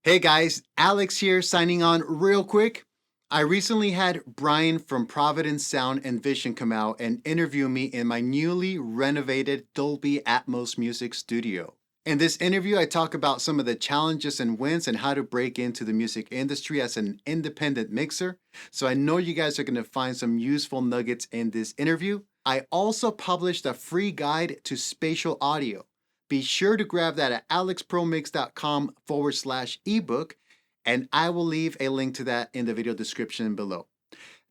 Hey guys, Alex here signing on real quick. I recently had Brian from Providence Sound and Vision come out and interview me in my newly renovated Dolby Atmos music studio. In this interview, I talk about some of the challenges and wins and how to break into the music industry as an independent mixer. So I know you guys are going to find some useful nuggets in this interview. I also published a free guide to spatial audio. Be sure to grab that at alexpromix.com/ebook, and I will leave a link to that in the video description below.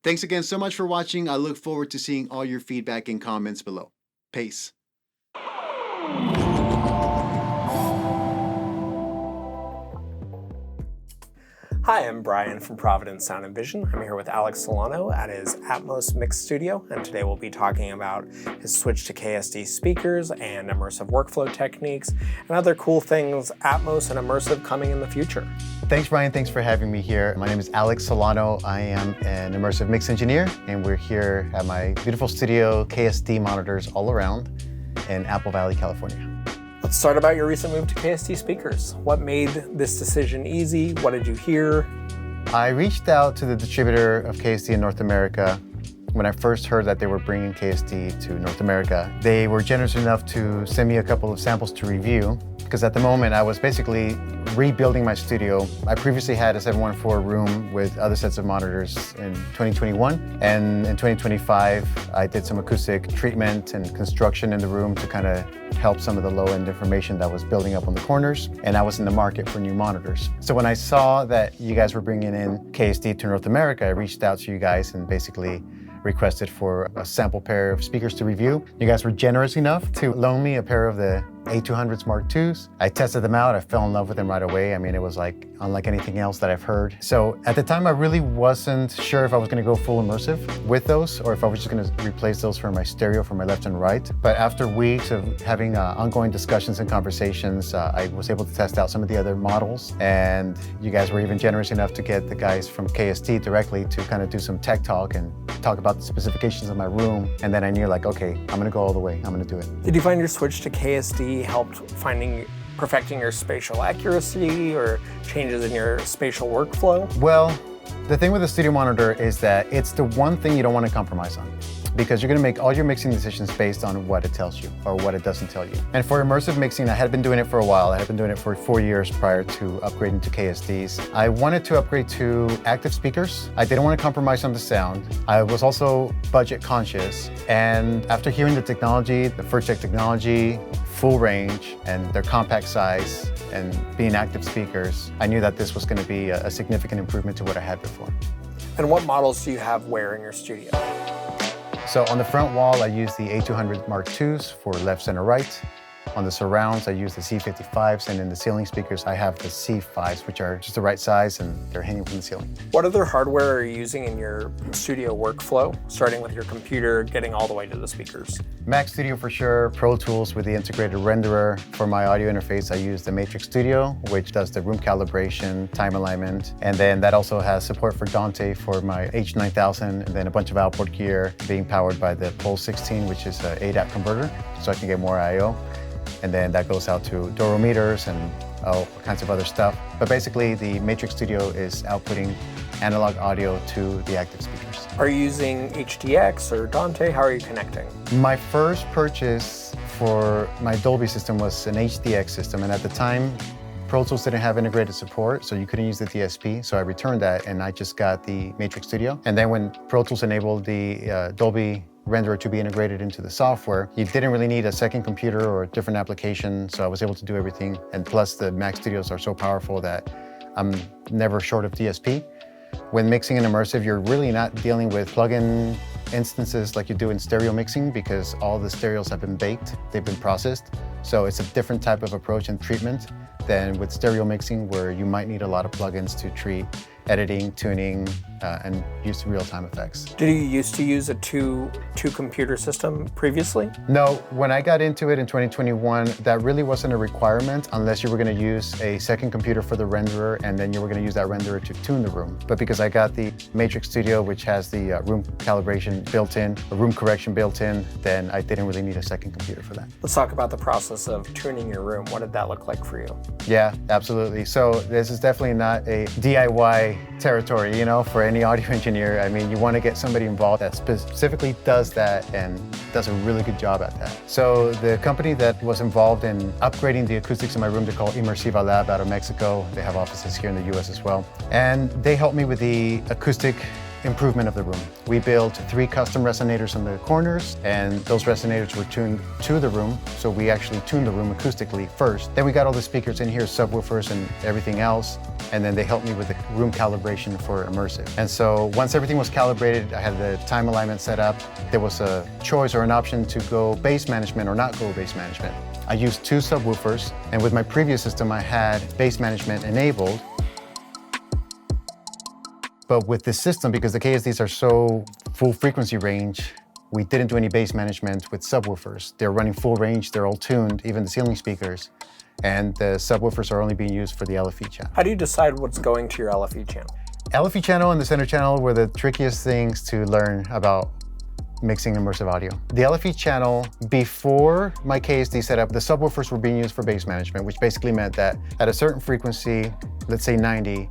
Thanks again so much for watching. I look forward to seeing all your feedback and comments below. Peace. Hi, I'm Brian from Providence Sound and Vision. I'm here with Alex Solano at his Atmos Mix Studio, and today we'll be talking about his switch to KSD speakers and immersive workflow techniques and other cool things Atmos and immersive coming in the future. Thanks, Brian. Thanks for having me here. My name is Alex Solano. I am an immersive mix engineer, and we're here at my beautiful studio, KSD monitors all around in Apple Valley, California. Let's start about your recent move to KSD speakers. What made this decision easy? What did you hear? I reached out to the distributor of KSD in North America when I first heard that they were bringing KSD to North America. They were generous enough to send me a couple of samples to review, because at the moment I was basically rebuilding my studio. I previously had a 714 room with other sets of monitors in 2021, and in 2025 I did some acoustic treatment and construction in the room to kind of help some of the low-end information that was building up on the corners, and I was in the market for new monitors. So when I saw that you guys were bringing in KSD to North America, I reached out to you guys and basically requested for a sample pair of speakers to review. You guys were generous enough to loan me a pair of the A200s Mark IIs. I tested them out. I fell in love with them right away. I mean, it was like unlike anything else that I've heard. So at the time, I really wasn't sure if I was going to go full immersive with those or if I was just going to replace those for my stereo for my left and right. But after weeks of having ongoing discussions and conversations, I was able to test out some of the other models. And you guys were even generous enough to get the guys from KSD directly to kind of do some tech talk and talk about the specifications of my room. And then I knew, like, okay, I'm going to go all the way. I'm going to do it. Did you find your switch to KSD helped perfecting your spatial accuracy or changes in your spatial workflow? Well, the thing with the studio monitor is that it's the one thing you don't want to compromise on, because you're going to make all your mixing decisions based on what it tells you or what it doesn't tell you. And for immersive mixing, I had been doing it for a while. I had been doing it for 4 years prior to upgrading to KSDs. I wanted to upgrade to active speakers. I didn't want to compromise on the sound. I was also budget conscious. And after hearing the technology, the first check technology, full range, and their compact size, and being active speakers, I knew that this was going to be a significant improvement to what I had before. And what models do you have where in your studio? So on the front wall, I use the A200 Mark IIs for left, center, right. On the surrounds, I use the C55s, and in the ceiling speakers, I have the C5s, which are just the right size, and they're hanging from the ceiling. What other hardware are you using in your studio workflow, starting with your computer, getting all the way to the speakers? Mac Studio for sure, Pro Tools with the integrated renderer. For my audio interface, I use the Matrix Studio, which does the room calibration, time alignment, and then that also has support for Dante for my H9000, and then a bunch of outboard gear being powered by the Pulse 16, which is an ADAT converter, so I can get more I/O. And then that goes out to Dorometers and all kinds of other stuff. But basically, the Matrix Studio is outputting analog audio to the active speakers. Are you using HDX or Dante? How are you connecting? My first purchase for my Dolby system was an HDX system, and at the time, Pro Tools didn't have integrated support, so you couldn't use the DSP, so I returned that, and I just got the Matrix Studio. And then when Pro Tools enabled the Dolby renderer to be integrated into the software, you didn't really need a second computer or a different application, so I was able to do everything. And plus, the Mac Studios are so powerful that I'm never short of DSP. When mixing in immersive, you're really not dealing with plugin instances like you do in stereo mixing, because all the stereos have been baked, they've been processed. So it's a different type of approach and treatment than with stereo mixing, where you might need a lot of plugins to treat editing, tuning, and use real-time effects. Did you used to use a two-computer system previously? No, when I got into it in 2021, that really wasn't a requirement unless you were going to use a second computer for the renderer, and then you were going to use that renderer to tune the room. But because I got the Matrix Studio, which has the room calibration built in, a room correction built in, then I didn't really need a second computer for that. Let's talk about the process of tuning your room. What did that look like for you? Yeah, absolutely. So this is definitely not a DIY territory, for any audio engineer. I mean, you want to get somebody involved that specifically does that and does a really good job at that. So the company that was involved in upgrading the acoustics in my room, they're called Immersive Lab out of Mexico. They have offices here in the US as well. And they helped me with the acoustic improvement of the room. We built 3 custom resonators on the corners, and those resonators were tuned to the room. So we actually tuned the room acoustically first. Then we got all the speakers in here, subwoofers and everything else. And then they helped me with the room calibration for immersive. And so once everything was calibrated, I had the time alignment set up. There was a choice or an option to go bass management or not go bass management. I used 2 subwoofers, and with my previous system, I had bass management enabled. But with this system, because the KSDs are so full frequency range, we didn't do any bass management with subwoofers. They're running full range, they're all tuned, even the ceiling speakers. And the subwoofers are only being used for the LFE channel. How do you decide what's going to your LFE channel? LFE channel and the center channel were the trickiest things to learn about mixing immersive audio. The LFE channel, before my KSD setup, the subwoofers were being used for bass management, which basically meant that at a certain frequency, let's say 90,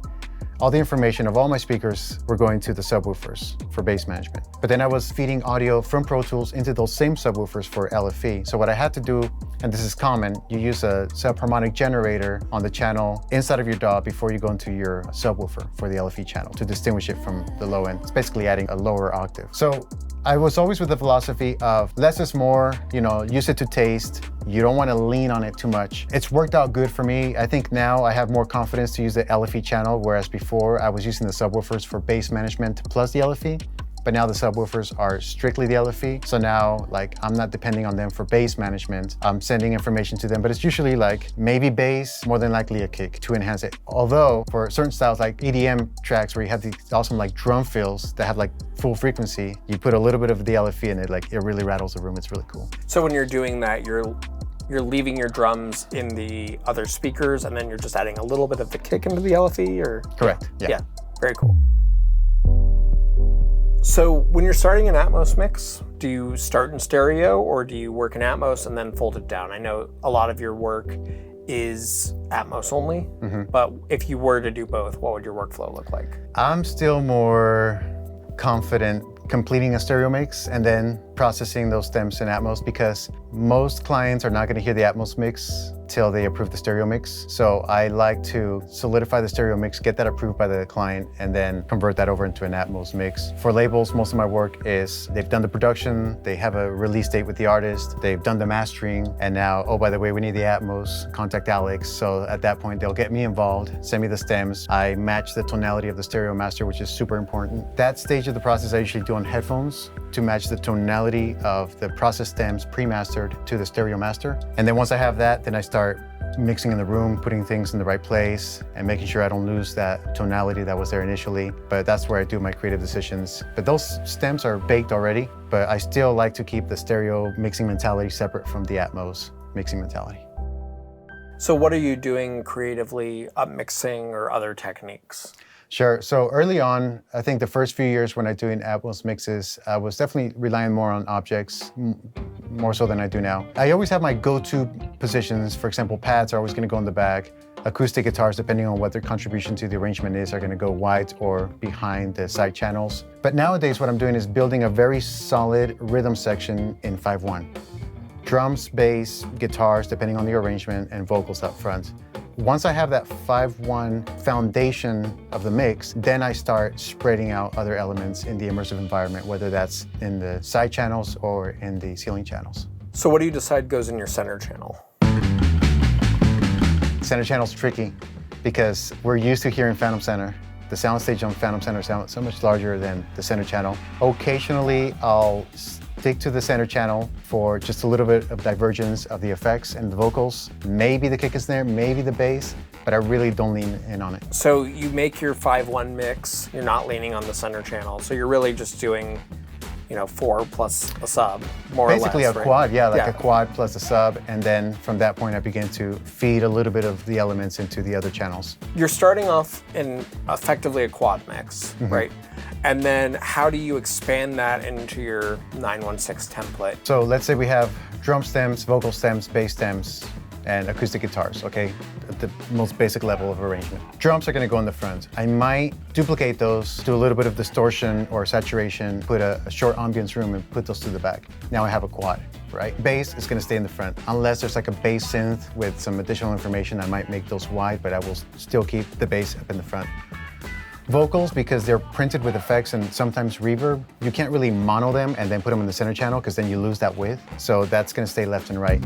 all the information of all my speakers were going to the subwoofers for bass management. But then I was feeding audio from Pro Tools into those same subwoofers for LFE. So what I had to do, and this is common, you use a subharmonic generator on the channel inside of your DAW before you go into your subwoofer for the LFE channel to distinguish it from the low end. It's basically adding a lower octave. So I was always with the philosophy of less is more, use it to taste. You don't want to lean on it too much. It's worked out good for me. I think now I have more confidence to use the LFE channel, whereas before I was using the subwoofers for bass management plus the LFE. But now the subwoofers are strictly the LFE. So now, I'm not depending on them for bass management. I'm sending information to them, but it's usually maybe bass, more than likely a kick to enhance it. Although for certain styles like EDM tracks where you have these awesome drum fills that have full frequency, you put a little bit of the LFE in it, it really rattles the room. It's really cool. So when you're doing that, you're leaving your drums in the other speakers, and then you're just adding a little bit of the kick into the LFE, or? Correct, yeah. Yeah, very cool. So when you're starting an Atmos mix, do you start in stereo or do you work in Atmos and then fold it down? I know a lot of your work is Atmos only, but if you were to do both, what would your workflow look like? I'm still more confident completing a stereo mix and then processing those stems in Atmos, because most clients are not going to hear the Atmos mix till they approve the stereo mix. So I like to solidify the stereo mix, get that approved by the client, and then convert that over into an Atmos mix. For labels, most of my work is they've done the production, they have a release date with the artist, they've done the mastering, and now, oh, by the way, we need the Atmos, contact Alex. So at that point, they'll get me involved, send me the stems. I match the tonality of the stereo master, which is super important. That stage of the process I usually do on headphones to match the tonality of the process stems pre-mastered to the stereo master. And then once I have that, then I start mixing in the room, putting things in the right place, and making sure I don't lose that tonality that was there initially. But that's where I do my creative decisions. But those stems are baked already, but I still like to keep the stereo mixing mentality separate from the Atmos mixing mentality. So what are you doing creatively, upmixing or other techniques? Sure. So early on, I think the first few years when I doing Atmos mixes, I was definitely relying more on objects, more so than I do now. I always have my go-to positions. For example, pads are always going to go in the back. Acoustic guitars, depending on what their contribution to the arrangement is, are going to go wide or behind the side channels. But nowadays, what I'm doing is building a very solid rhythm section in 5/1. Drums, bass, guitars, depending on the arrangement, and vocals up front. Once I have that 5/1 foundation of the mix, then I start spreading out other elements in the immersive environment, whether that's in the side channels or in the ceiling channels. So what do you decide goes in your center channel? Center channel's tricky because we're used to hearing Phantom Center. The soundstage on Phantom Center sounds so much larger than the center channel. Occasionally, I'll stick to the center channel for just a little bit of divergence of the effects and the vocals. Maybe the kick is there, maybe the bass, but I really don't lean in on it. So you make your 5-1 mix, you're not leaning on the center channel, so you're really just doing 4 plus a sub, more Basically or less, a right? quad, yeah, like a quad plus a sub, and then from that point I begin to feed a little bit of the elements into the other channels. You're starting off in effectively a quad mix, right? And then how do you expand that into your 916 template? So let's say we have drum stems, vocal stems, bass stems, and acoustic guitars, okay? At the most basic level of arrangement. Drums are gonna go in the front. I might duplicate those, do a little bit of distortion or saturation, put a short ambience room and put those to the back. Now I have a quad, right? Bass is gonna stay in the front. Unless there's like a bass synth with some additional information, I might make those wide, but I will still keep the bass up in the front. Vocals, because they're printed with effects and sometimes reverb, you can't really mono them and then put them in the center channel because then you lose that width. So that's gonna stay left and right.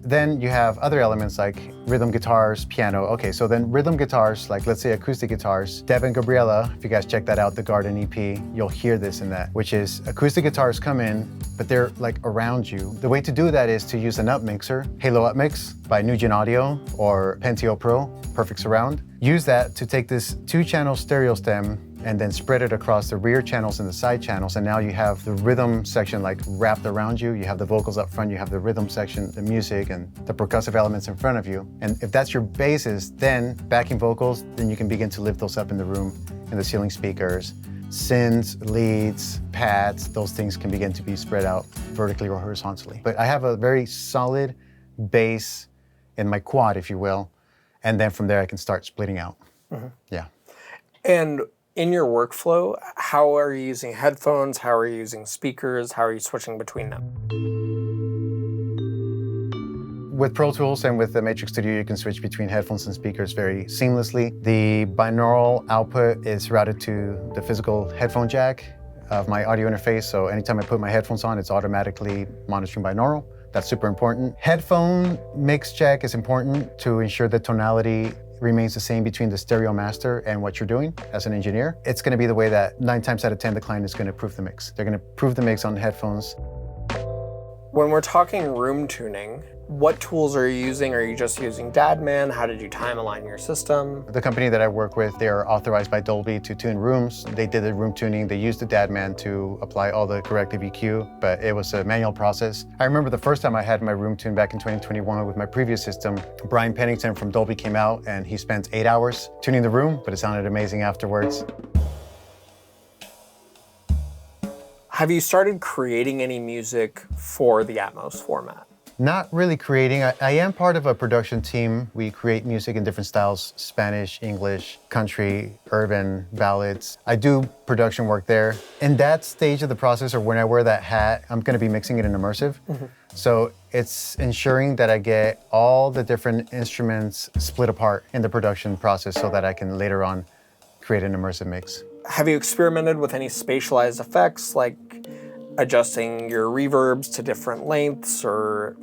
Then you have other elements like rhythm guitars, piano. Okay, so then rhythm guitars, like let's say acoustic guitars. Deb and Gabriella, if you guys check that out, the Garden EP, you'll hear this in that, which is acoustic guitars come in, but they're like around you. The way to do that is to use an up mixer, Halo Up Mix by Nugent Audio or Pentio Pro, Perfect Surround. Use that to take this 2-channel stereo stem and then spread it across the rear channels and the side channels. And now you have the rhythm section like wrapped around you. You have the vocals up front, you have the rhythm section, the music and the percussive elements in front of you. And if that's your basses, then backing vocals, then you can begin to lift those up in the room, in the ceiling speakers. Synths, leads, pads, those things can begin to be spread out vertically or horizontally. But I have a very solid base in my quad, if you will. And then from there I can start splitting out. Yeah. And in your workflow, how are you using headphones? How are you using speakers? How are you switching between them? With Pro Tools and with the Matrix Studio, you can switch between headphones and speakers very seamlessly. The binaural output is routed to the physical headphone jack of my audio interface. So anytime I put my headphones on, it's automatically monitoring binaural. That's super important. Headphone mix check is important to ensure the tonality remains the same between the stereo master and what you're doing as an engineer. It's gonna be the way that 9 times out of 10, the client is gonna approve the mix. They're gonna approve the mix on headphones. When we're talking room tuning, what tools are you using? Are you just using DADman? How did you time align your system? The company that I work with, they are authorized by Dolby to tune rooms. They did the room tuning. They used the DADman to apply all the corrective EQ, but it was a manual process. I remember the first time I had my room tuned back in 2021 with my previous system. Brian Pennington from Dolby came out and he spent 8 hours tuning the room, but it sounded amazing afterwards. Have you started creating any music for the Atmos format? Not really creating. I am part of a production team. We create music in different styles, Spanish, English, country, urban, ballads. I do production work there. In that stage of the process, or when I wear that hat, I'm gonna be mixing it in immersive. So it's ensuring that I get all the different instruments split apart in the production process so that I can later on create an immersive mix. Have you experimented with any spatialized effects, like adjusting your reverbs to different lengths or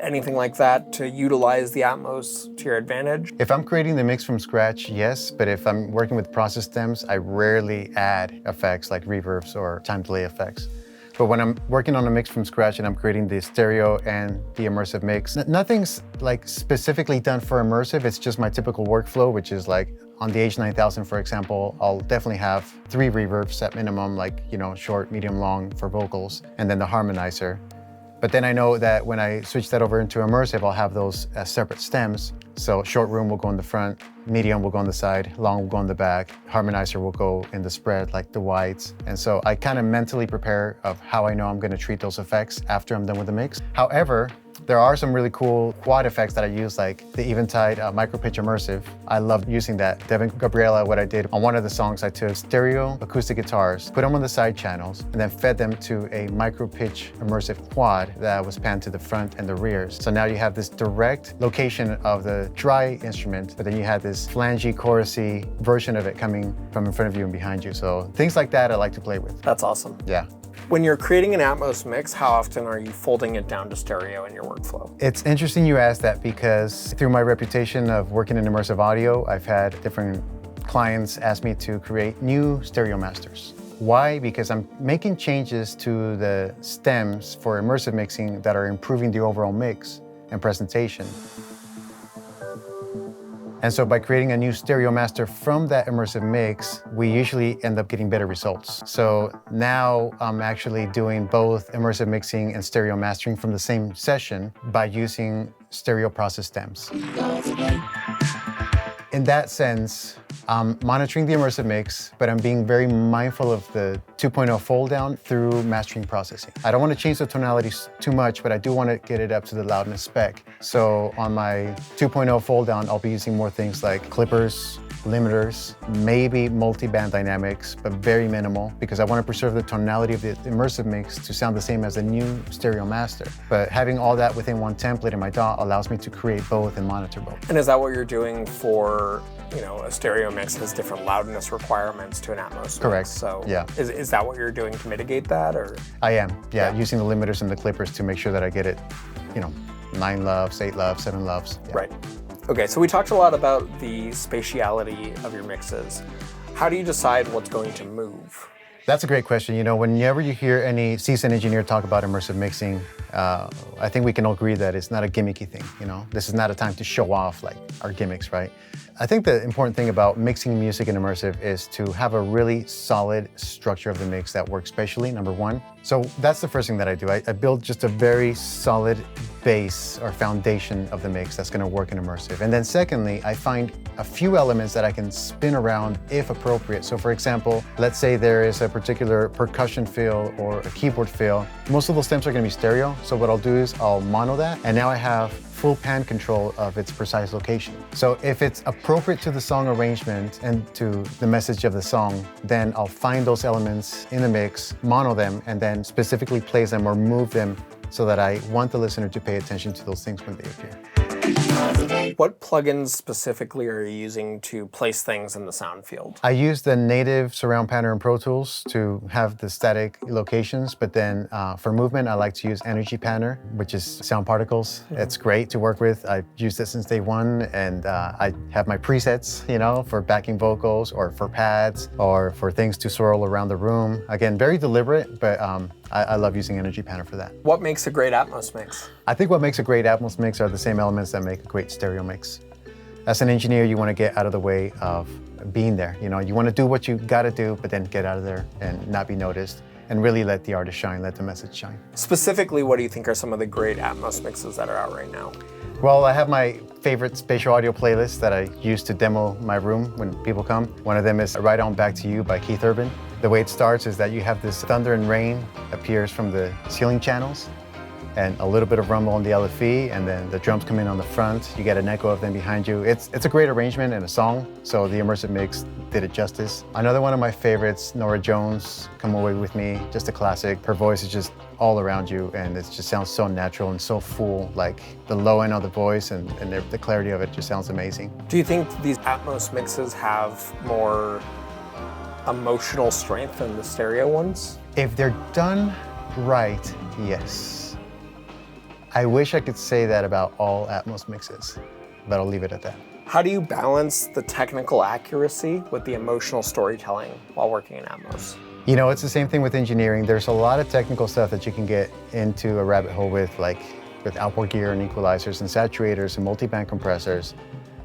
anything like that to utilize the Atmos to your advantage? If I'm creating the mix from scratch, yes, but if I'm working with process stems, I rarely add effects like reverbs or time delay effects. But when I'm working on a mix from scratch and I'm creating the stereo and the immersive mix, nothing's like specifically done for immersive. It's just my typical workflow, which is like on the H9000, for example, I'll definitely have 3 reverbs at minimum, like, short, medium, long for vocals, and then the harmonizer. But then I know that when I switch that over into immersive, I'll have those as separate stems. So short room will go in the front, medium will go on the side, long will go on the back, harmonizer will go in the spread, like the wides. And so I kind of mentally prepare of how I know I'm gonna treat those effects after I'm done with the mix. However, there are some really cool quad effects that I use, like the Eventide micro pitch immersive. I love using that. Devin Gabriella, what I did on one of the songs, I took stereo acoustic guitars, put them on the side channels, and then fed them to a micro pitch immersive quad that was panned to the front and the rears. So now you have this direct location of the dry instrument, but then you have this flangey, chorusy version of it coming from in front of you and behind you. So things like that I like to play with. That's awesome. Yeah. When you're creating an Atmos mix, how often are you folding it down to stereo in your workflow? It's interesting you ask that because through my reputation of working in immersive audio, I've had different clients ask me to create new stereo masters. Why? Because I'm making changes to the stems for immersive mixing that are improving the overall mix and presentation. And so by creating a new stereo master from that immersive mix, we usually end up getting better results. So now I'm actually doing both immersive mixing and stereo mastering from the same session by using stereo process stems. In that sense, I'm monitoring the immersive mix, but I'm being very mindful of the 2.0 fold down through mastering processing. I don't want to change the tonalities too much, but I do want to get it up to the loudness spec. So on my 2.0 fold down, I'll be using more things like clippers, limiters, maybe multi-band dynamics, but very minimal, because I want to preserve the tonality of the immersive mix to sound the same as the new stereo master. But having all that within one template in my DAW allows me to create both and monitor both. And is that what you're doing for, a stereo mix has different loudness requirements to an Atmos Correct. mix? So yeah. Is that what you're doing to mitigate that, or? I am, yeah, using the limiters and the clippers to make sure that I get it, 9 loves, 8 loves, 7 loves. Yeah. Right. Okay, so we talked a lot about the spatiality of your mixes. How do you decide what's going to move? That's a great question. Whenever you hear any seasoned engineer talk about immersive mixing, I think we can all agree that it's not a gimmicky thing. This is not a time to show off like our gimmicks, right? I think the important thing about mixing music and immersive is to have a really solid structure of the mix that works spatially, number one. So that's the first thing that I do. I build just a very solid base or foundation of the mix that's gonna work in immersive. And then secondly, I find a few elements that I can spin around if appropriate. So for example, let's say there is a particular percussion fill or a keyboard fill. Most of those stems are gonna be stereo. So what I'll do is I'll mono that, and now I have full pan control of its precise location. So if it's appropriate to the song arrangement and to the message of the song, then I'll find those elements in the mix, mono them, and then specifically place them or move them so that I want the listener to pay attention to those things when they appear. What plugins specifically are you using to place things in the sound field? I use the native surround panner in Pro Tools to have the static locations, but then for movement, I like to use Energy Panner, which is sound particles. It's great to work with. I've used it since day one, and I have my presets, for backing vocals or for pads or for things to swirl around the room. Again, very deliberate, but I love using Energy Panner for that. What makes a great Atmos mix? I think what makes a great Atmos mix are the same elements that make a great stereo mix. As an engineer, you want to get out of the way of being there. You want to do what you got to do, but then get out of there and not be noticed, and really let the artist shine, let the message shine. Specifically, what do you think are some of the great Atmos mixes that are out right now? Well, I have my favorite spatial audio playlists that I use to demo my room when people come. One of them is Right On Back to You by Keith Urban. The way it starts is that you have this thunder and rain appears from the ceiling channels, and a little bit of rumble on the LFE, and then the drums come in on the front. You get an echo of them behind you. It's a great arrangement and a song, so the immersive mix did it justice. Another one of my favorites, Norah Jones, Come Away With Me, just a classic. Her voice is just all around you, and it just sounds so natural and so full, like the low end of the voice and the clarity of it just sounds amazing. Do you think these Atmos mixes have more emotional strength than the stereo ones? If they're done right, yes. I wish I could say that about all Atmos mixes, but I'll leave it at that. How do you balance the technical accuracy with the emotional storytelling while working in Atmos? It's the same thing with engineering. There's a lot of technical stuff that you can get into a rabbit hole with, like with outboard gear and equalizers and saturators and multi-band compressors.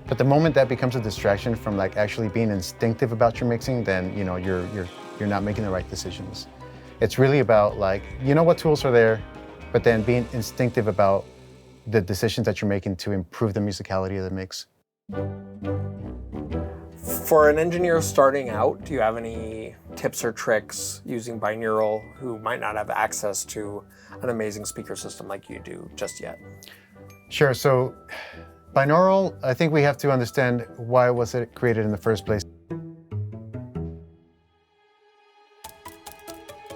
But the moment that becomes a distraction from like actually being instinctive about your mixing, then you're not making the right decisions. It's really about like, what tools are there, but then being instinctive about the decisions that you're making to improve the musicality of the mix. For an engineer starting out, do you have any tips or tricks using binaural who might not have access to an amazing speaker system like you do just yet? Sure, so binaural, I think we have to understand why was it created in the first place.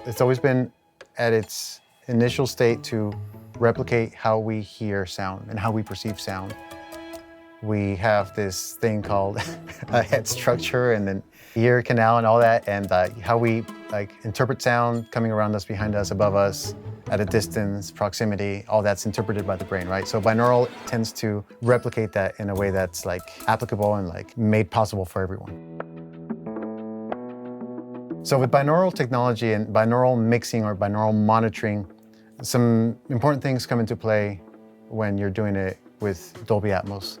It's always been at its initial state to replicate how we hear sound and how we perceive sound. We have this thing called a head structure and an ear canal and all that, and how we interpret sound coming around us, behind us, above us, at a distance, proximity, all that's interpreted by the brain, right? So binaural tends to replicate that in a way that's applicable and made possible for everyone. So with binaural technology and binaural mixing or binaural monitoring, some important things come into play when you're doing it with Dolby Atmos.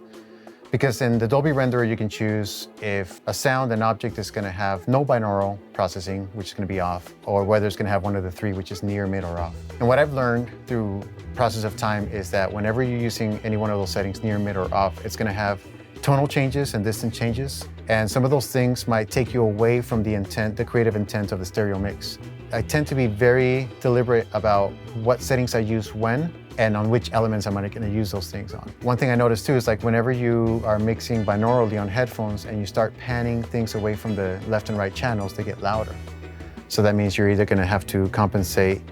Because in the Dolby renderer, you can choose if a sound and object is going to have no binaural processing, which is going to be off, or whether it's going to have one of the three, which is near, mid, or off. And what I've learned through process of time is that whenever you're using any one of those settings, near, mid, or off, it's going to have tonal changes and distance changes. And some of those things might take you away from the intent, the creative intent of the stereo mix. I tend to be very deliberate about what settings I use when, and on which elements I'm going to use those things on. One thing I noticed too is like whenever you are mixing binaurally on headphones and you start panning things away from the left and right channels, they get louder. So that means you're either going to have to compensate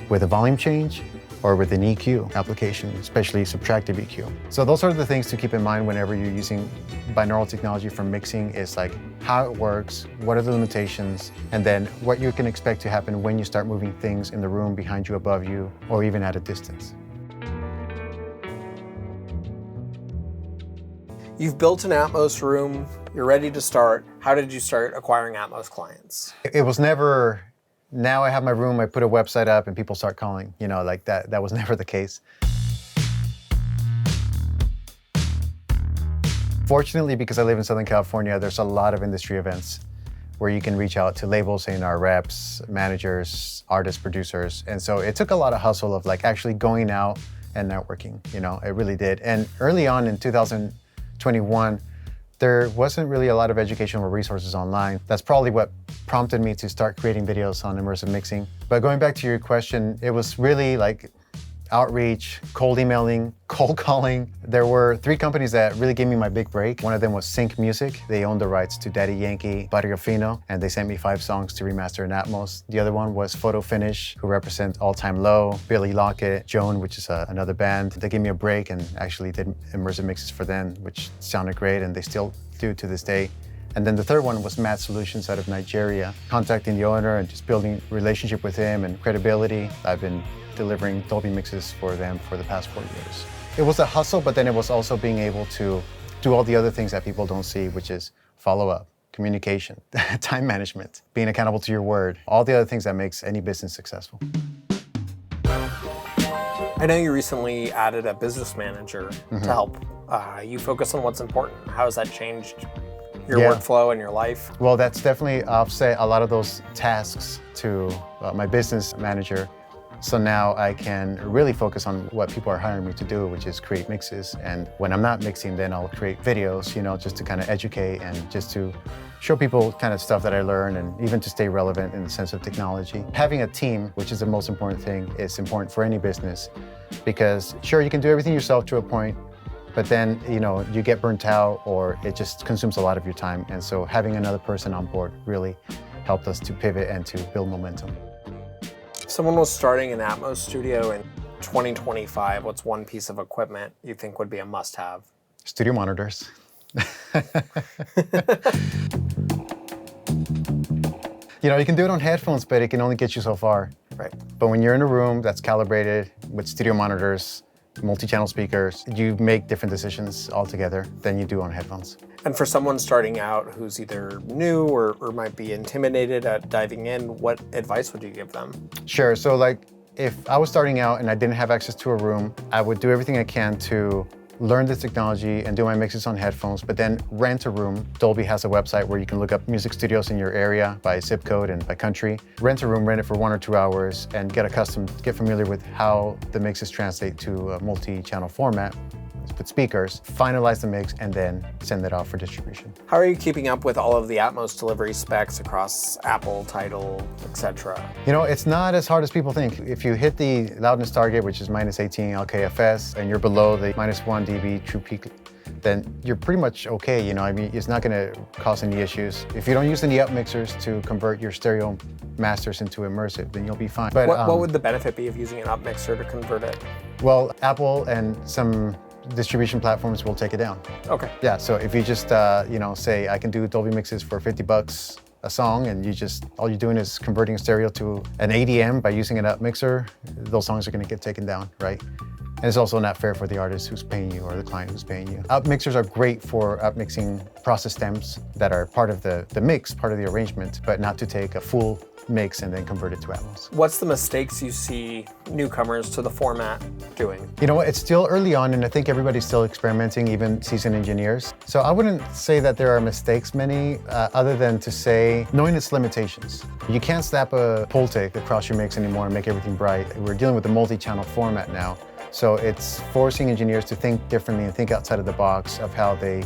with a volume change or with an EQ application, especially subtractive EQ. So those are the things to keep in mind whenever you're using binaural technology for mixing, is like how it works, what are the limitations, and then what you can expect to happen when you start moving things in the room, behind you, above you, or even at a distance. You've built an Atmos room, you're ready to start. How did you start acquiring Atmos clients? It was never, now I have my room, I put a website up and people start calling, you know, like that was never the case. Fortunately, because I live in Southern California, there's a lot of industry events where you can reach out to labels, A&R reps, managers, artists, producers. And so it took a lot of hustle of like actually going out and networking, you know, it really did. And early on in 2021, there wasn't really a lot of educational resources online. That's probably what prompted me to start creating videos on immersive mixing. But going back to your question, it was really like outreach, cold emailing, cold calling. There were 3 companies that really gave me my big break. One of them was Sync Music. They owned the rights to Daddy Yankee, Barrio Fino, and they sent me 5 songs to remaster in Atmos. The other one was Photo Finish, who represent All Time Low, Billy Lockett, Joan, which is another band. They gave me a break and actually did immersive mixes for them, which sounded great, and they still do to this day. And then the third one was Matt Solutions out of Nigeria. Contacting the owner and just building a relationship with him and credibility. I've been delivering Dolby mixes for them for the past 4 years. It was a hustle, but then it was also being able to do all the other things that people don't see, which is follow-up, communication, time management, being accountable to your word, all the other things that makes any business successful. I know you recently added a business manager to help you focus on what's important. How has that changed your workflow and your life? Well, that's definitely offset a lot of those tasks to my business manager. So now I can really focus on what people are hiring me to do, which is create mixes. And when I'm not mixing, then I'll create videos, you know, just to kind of educate and just to show people kind of stuff that I learned, and even to stay relevant in the sense of technology. Having a team, which is the most important thing, is important for any business, because sure, you can do everything yourself to a point, but then, you know, you get burnt out or it just consumes a lot of your time. And so having another person on board really helped us to pivot and to build momentum. If someone was starting an Atmos studio in 2025, what's one piece of equipment you think would be a must-have? Studio monitors. You know, you can do it on headphones, but it can only get you so far. Right. But when you're in a room that's calibrated with studio monitors, multi-channel speakers, you make different decisions altogether than you do on headphones. And for someone starting out who's either new or might be intimidated at diving in, what advice would you give them? Sure, so like if I was starting out and I didn't have access to a room, I would do everything I can to learn this technology and do my mixes on headphones, but then rent a room. Dolby has a website where you can look up music studios in your area by zip code and by country. Rent a room, rent it for 1 or 2 hours, and get familiar with how the mixes translate to a multi-channel format with speakers, finalize the mix, and then send it off for distribution. How are you keeping up with all of the Atmos delivery specs across Apple, Tidal, etc.? You know, it's not as hard as people think. If you hit the loudness target, which is -18 LKFS, and you're below the -1 dB true peak, then you're pretty much okay. You know, I mean, it's not going to cause any issues. If you don't use any up mixers to convert your stereo masters into immersive, then you'll be fine. But what would the benefit be of using an up mixer to convert it? Well, Apple and some distribution platforms will take it down. Okay. Yeah, so if you just, you know, say I can do Dolby mixes for $50 a song, and all you're doing is converting stereo to an ADM by using an up mixer, those songs are going to get taken down, right? And it's also not fair for the artist who's paying you or the client who's paying you. Up mixers are great for up mixing process stems that are part of the mix, part of the arrangement, but not to take a full mix and then convert it to Atmos. What's the mistakes you see newcomers to the format doing? You know what, it's still early on and I think everybody's still experimenting, even seasoned engineers. So I wouldn't say that there are mistakes many, other than to say, knowing its limitations. You can't slap a Pultic across your mix anymore and make everything bright. We're dealing with a multi-channel format now. So it's forcing engineers to think differently and think outside of the box of how they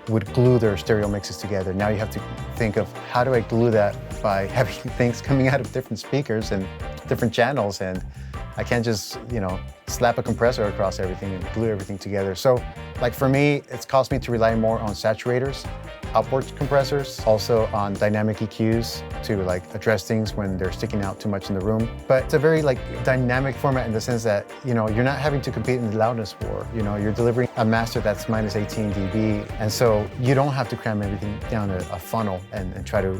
would glue their stereo mixes together. Now you have to think of how do I glue that by having things coming out of different speakers and different channels, and I can't just, slap a compressor across everything and glue everything together. So like for me, it's caused me to rely more on saturators, outboard compressors, also on dynamic EQs to address things when they're sticking out too much in the room. But it's a very dynamic format in the sense that, you're not having to compete in the loudness war. You're delivering a master that's minus 18 dB. And so you don't have to cram everything down a funnel and try to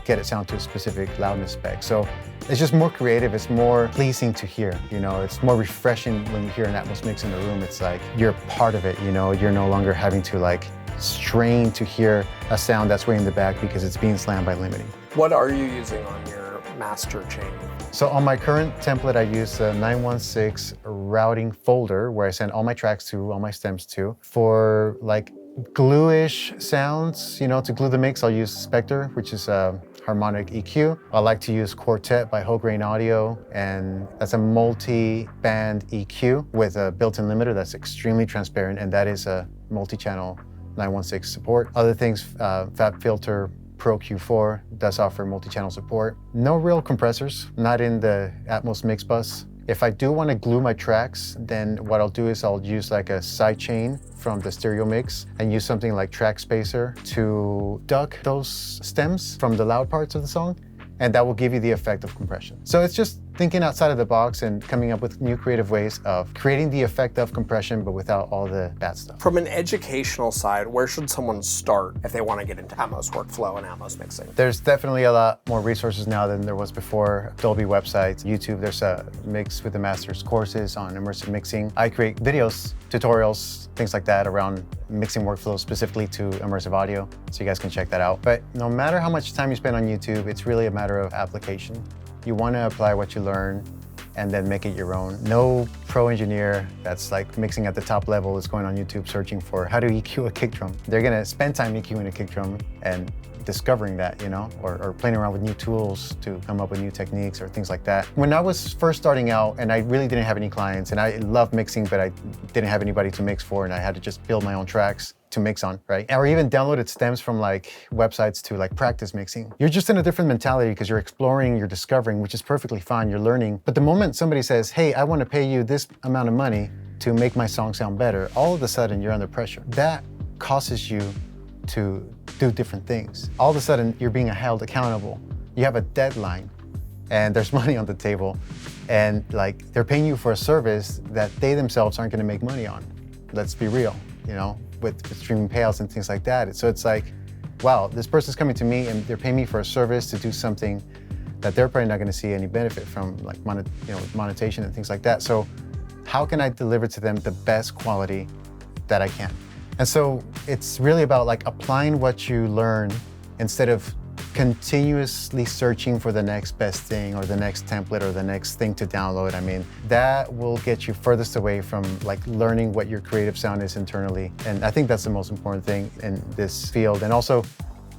get it sound to a specific loudness spec. So it's just more creative, it's more pleasing to hear, it's more refreshing when you hear an Atmos mix in the room. It's like you're part of it, you're no longer having to strain to hear a sound that's way in the back because it's being slammed by limiting. What are you using on your master chain? So on my current template, I use a 916 routing folder where I send all my tracks to, all my stems to. For glue-ish sounds, to glue the mix, I'll use Spectre, which is a harmonic EQ. I like to use Quartet by Whole Grain Audio, and that's a multi-band EQ with a built-in limiter that's extremely transparent, and that is a multi-channel 916 support. Other things, FabFilter Pro Q4 does offer multi-channel support. No real compressors, not in the Atmos mix bus. If I do want to glue my tracks, then what I'll do is I'll use a sidechain from the stereo mix and use something like Track Spacer to duck those stems from the loud parts of the song, and that will give you the effect of compression. So it's just thinking outside of the box and coming up with new creative ways of creating the effect of compression, but without all the bad stuff. From an educational side, where should someone start if they want to get into Atmos workflow and Atmos mixing? There's definitely a lot more resources now than there was before. Dolby websites, YouTube, there's a Mix with the Masters courses on immersive mixing. I create videos, tutorials, things like that around mixing workflows specifically to immersive audio, so you guys can check that out. But no matter how much time you spend on YouTube, it's really a matter of application. You want to apply what you learn and then make it your own. No pro engineer that's mixing at the top level is going on YouTube searching for how to EQ a kick drum. They're gonna spend time EQing a kick drum and discovering that, or playing around with new tools to come up with new techniques or things like that. When I was first starting out and I really didn't have any clients, and I loved mixing, but I didn't have anybody to mix for, and I had to just build my own tracks to mix on, right? Or even downloaded stems from websites to practice mixing. You're just in a different mentality because you're exploring, you're discovering, which is perfectly fine, you're learning. But the moment somebody says, hey, I want to pay you this amount of money to make my song sound better, all of a sudden you're under pressure. That causes you to do different things. All of a sudden you're being held accountable. You have a deadline and there's money on the table, and they're paying you for a service that they themselves aren't going to make money on. Let's be real, with streaming payouts and things like that. So it's wow, this person's coming to me and they're paying me for a service to do something that they're probably not going to see any benefit from, with monetization and things like that. So how can I deliver to them the best quality that I can? And so it's really about applying what you learn instead of continuously searching for the next best thing or the next template or the next thing to download. I mean, that will get you furthest away from learning what your creative sound is internally. And I think that's the most important thing in this field. And also,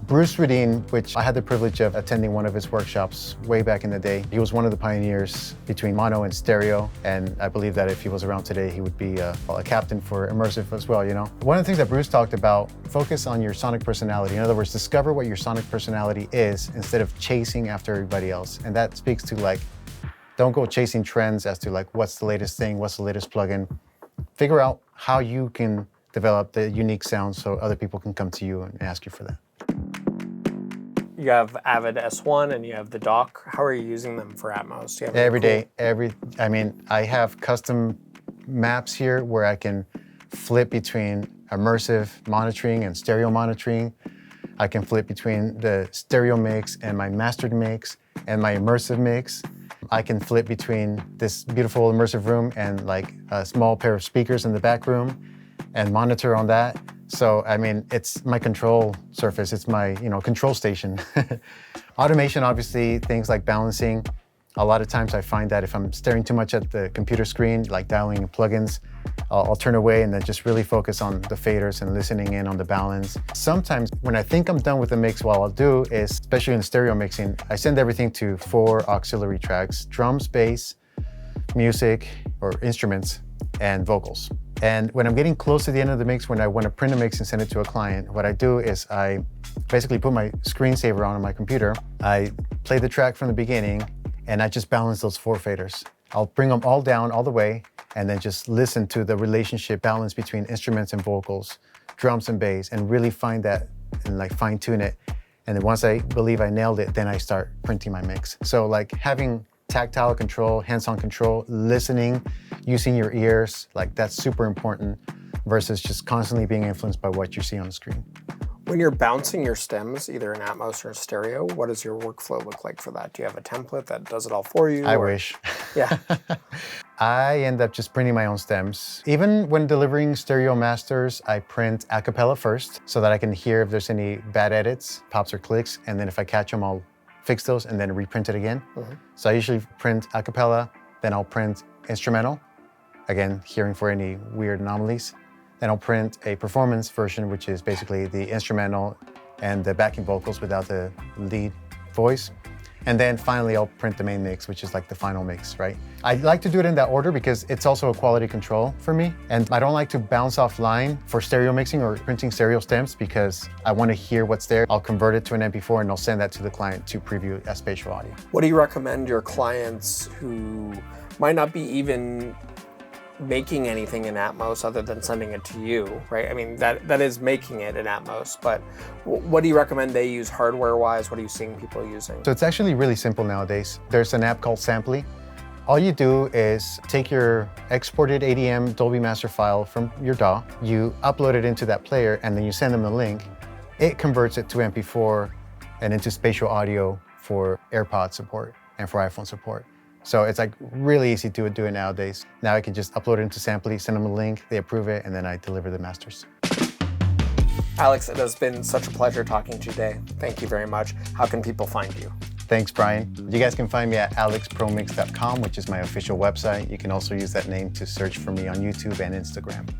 Bruce Radin, which I had the privilege of attending one of his workshops way back in the day. He was one of the pioneers between mono and stereo, and I believe that if he was around today, he would be a captain for immersive as well, One of the things that Bruce talked about, focus on your sonic personality. In other words, discover what your sonic personality is instead of chasing after everybody else. And that speaks to don't go chasing trends as to what's the latest thing, what's the latest plugin. Figure out how you can develop the unique sound so other people can come to you and ask you for that. You have Avid S1 and you have the dock. How are you using them for Atmos? Do you have every day, I have custom maps here where I can flip between immersive monitoring and stereo monitoring. I can flip between the stereo mix and my mastered mix and my immersive mix. I can flip between this beautiful immersive room and a small pair of speakers in the back room and monitor on that. So, I mean, it's my control surface. It's my, control station. Automation, obviously, things like balancing. A lot of times I find that if I'm staring too much at the computer screen, like dialing plugins, I'll turn away and then just really focus on the faders and listening in on the balance. Sometimes when I think I'm done with the mix, what I'll do is, especially in stereo mixing, I send everything to 4 auxiliary tracks: drums, bass, music or instruments, and vocals. And when I'm getting close to the end of the mix, when I want to print a mix and send it to a client, what I do is I basically put my screensaver on my computer. I play the track from the beginning, and I just balance those 4 faders. I'll bring them all down all the way and then just listen to the relationship balance between instruments and vocals, drums and bass, and really find that and like fine tune it. And then once I believe I nailed it, then I start printing my mix. So like having tactile control, hands-on control, listening, using your ears, like that's super important versus just constantly being influenced by what you see on the screen. When you're bouncing your stems, either in Atmos or in stereo, what does your workflow look like for that? Do you have a template that does it all for you? I wish. Yeah. I end up just printing my own stems. Even when delivering stereo masters, I print a cappella first so that I can hear if there's any bad edits, pops or clicks, and then if I catch them, I'll fix those and then reprint it again. So I usually print a cappella, then I'll print instrumental, again, hearing for any weird anomalies. Then I'll print a performance version, which is basically the instrumental and the backing vocals without the lead voice. And then finally, I'll print the main mix, which is like the final mix, right? I like to do it in that order because it's also a quality control for me. And I don't like to bounce offline for stereo mixing or printing stereo stems because I want to hear what's there. I'll convert it to an MP4 and I'll send that to the client to preview as spatial audio. What do you recommend your clients who might not be even making anything in Atmos other than sending it to you, right? I mean, that is making it in Atmos, but what do you recommend they use hardware-wise? What are you seeing people using? So it's actually really simple nowadays. There's an app called Samply. All you do is take your exported ADM Dolby Master file from your DAW, you upload it into that player, and then you send them the link. It converts it to MP4 and into spatial audio for AirPod support and for iPhone support. So it's like really easy to do it nowadays. Now I can just upload it into Samply, send them a link, they approve it, and then I deliver the masters. Alex, it has been such a pleasure talking to you today. Thank you very much. How can people find you? Thanks, Brian. You guys can find me at alexpromix.com, which is my official website. You can also use that name to search for me on YouTube and Instagram.